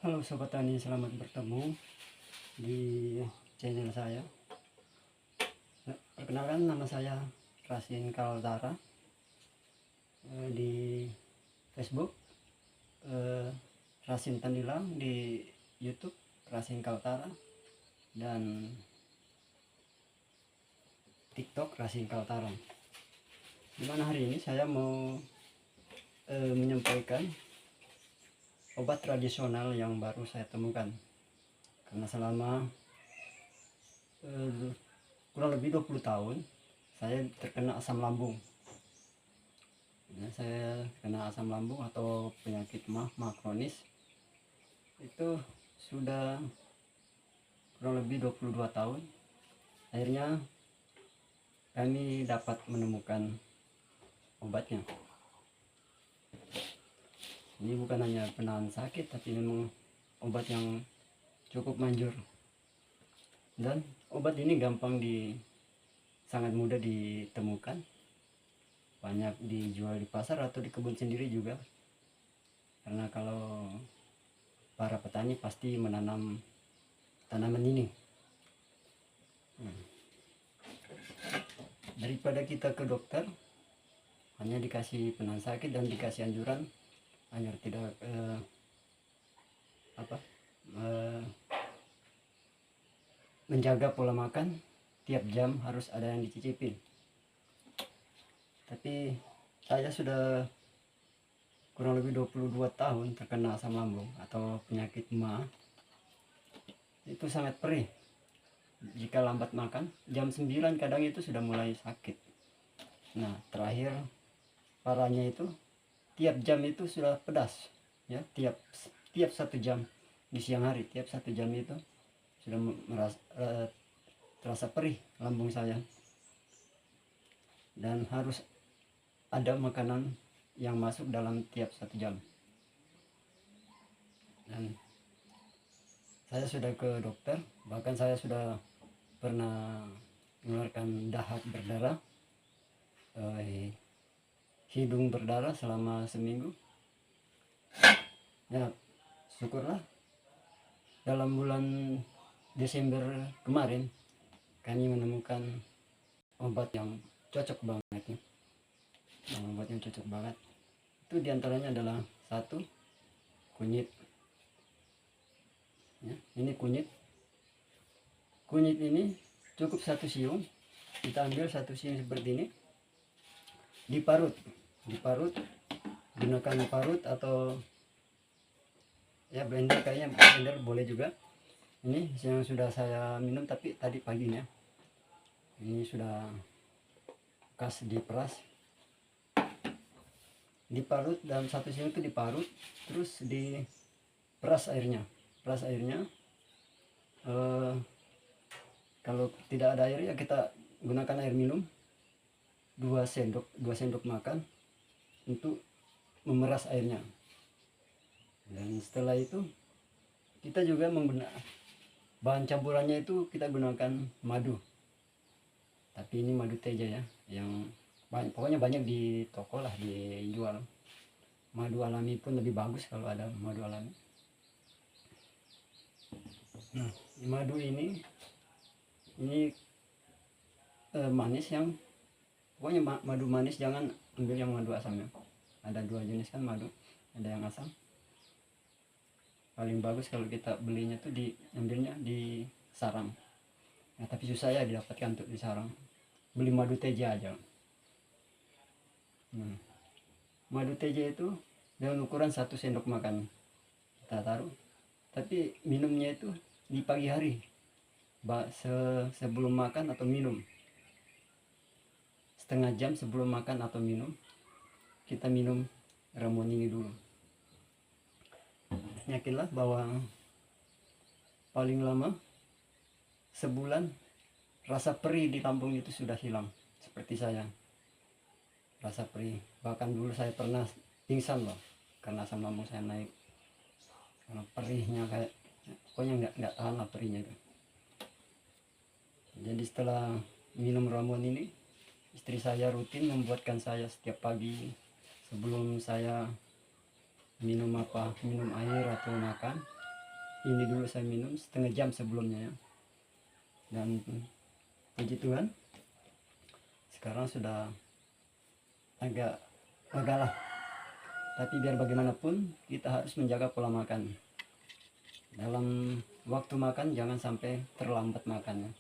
Halo Sobat Tani, selamat bertemu di channel saya. Perkenalkan, nama saya Rasin Kaltara, di Facebook Rasin Tandilang, di YouTube Rasin Kaltara, dan TikTok Rasin Kaltara. Dimana hari ini saya mau menyampaikan obat tradisional yang baru saya temukan, karena selama kurang lebih 20 tahun saya terkena asam lambung. Saya kena asam lambung atau penyakit mah kronis itu sudah kurang lebih 22 tahun. Akhirnya kami dapat menemukan obatnya. Ini bukan hanya penahan sakit, tapi memang obat yang cukup manjur. Dan obat ini sangat mudah ditemukan. Banyak dijual di pasar atau di kebun sendiri juga. Karena kalau para petani pasti menanam tanaman ini. Daripada kita ke dokter, hanya dikasih penahan sakit dan dikasih anjuran agar tidak menjaga pola makan, tiap jam harus ada yang dicicipin. Tapi saya sudah kurang lebih 22 tahun terkena asam lambung atau penyakit MA. Itu sangat perih. Jika lambat makan, jam 9 kadang itu sudah mulai sakit. Nah, terakhir parahnya itu tiap jam itu sudah pedas, ya. Tiap 1 jam di siang hari, tiap 1 jam itu sudah terasa perih lambung saya, dan harus ada makanan yang masuk dalam tiap 1 jam. Dan saya sudah ke dokter, bahkan saya sudah pernah mengeluarkan dahak berdarah, hidung berdarah selama seminggu. Ya, syukurlah dalam bulan Desember kemarin kami menemukan obat yang cocok banget ya. Obat yang cocok banget itu diantaranya adalah satu, kunyit ya. Ini kunyit ini cukup 1 siung. Kita ambil 1 siung seperti ini, diparut, gunakan parut atau ya blender, kayaknya blender boleh juga. Ini yang sudah saya minum tapi tadi paginya. Ini sudah bekas diperas, diparut, dalam 1 siung itu diparut, terus diperas airnya. Kalau tidak ada air ya kita gunakan air minum 2 sendok makan untuk memeras airnya. Dan setelah itu kita juga menggunakan bahan campurannya, itu kita gunakan madu, tapi ini madu teja ya, yang pokoknya banyak di toko lah dijual. Madu alami pun lebih bagus kalau ada madu alami. Nah, madu ini manis, yang pokoknya madu manis, jangan ambil yang madu asamnya. Ada 2 jenis kan madu, ada yang asam. Paling bagus kalau kita belinya tuh diambilnya di sarang. Nah, tapi susah ya didapatkan untuk di sarang. Beli madu teja aja. Madu teja itu dengan ukuran 1 sendok makan kita taruh, tapi minumnya itu di pagi hari, sebelum makan atau minum, setengah jam sebelum makan atau minum, kita minum ramuan ini dulu. Yakinlah bahwa paling lama sebulan rasa perih di lambung itu sudah hilang. Seperti saya, rasa perih, bahkan dulu saya pernah pingsan loh karena asam lambung saya naik, karena perihnya kayak pokoknya nggak tahan lah perihnya itu. Jadi setelah minum ramuan ini, istri saya rutin membuatkan saya setiap pagi sebelum saya minum air atau makan, ini dulu saya minum setengah jam sebelumnya ya. Dan puji Tuhan sekarang sudah agak lega lah. Tapi biar bagaimanapun kita harus menjaga pola makan. Dalam waktu makan jangan sampai terlambat makannya.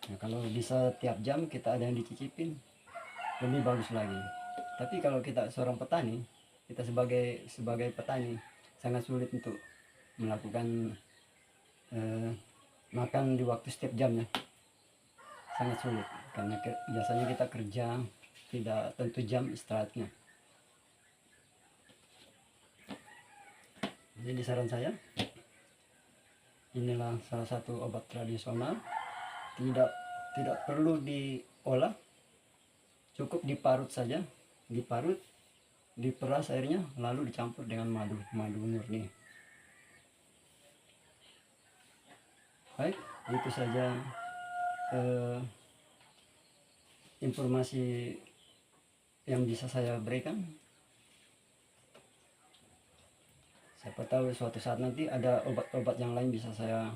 Nah, kalau bisa tiap jam kita ada yang dicicipin, lebih bagus lagi. Tapi kalau kita seorang petani, kita sebagai petani sangat sulit untuk melakukan makan di waktu setiap jamnya. Sangat sulit karena biasanya kita kerja tidak tentu jam istirahatnya. Jadi saran saya, inilah salah satu obat tradisional, tidak perlu diolah, cukup diparut saja, diperas airnya lalu dicampur dengan madu murni. Baik, itu saja informasi yang bisa saya berikan. Siapa tahu suatu saat nanti ada obat-obat yang lain bisa saya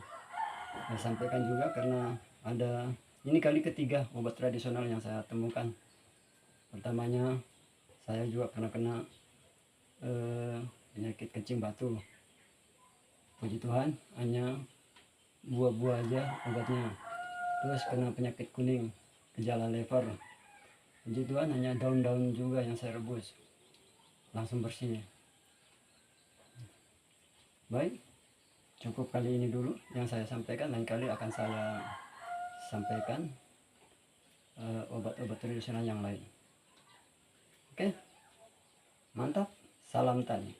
sampaikan juga, karena ada ini kali ketiga obat tradisional yang saya temukan. Pertamanya saya juga pernah kena penyakit kencing batu. Puji Tuhan hanya buah-buah aja obatnya. Terus kena penyakit kuning, gejala lever. Puji Tuhan hanya daun-daun juga yang saya rebus, langsung bersih. Baik, cukup kali ini dulu yang saya sampaikan. Lain kali akan saya sampaikan obat-obat tradisional yang lain. Oke, mantap, salam tani.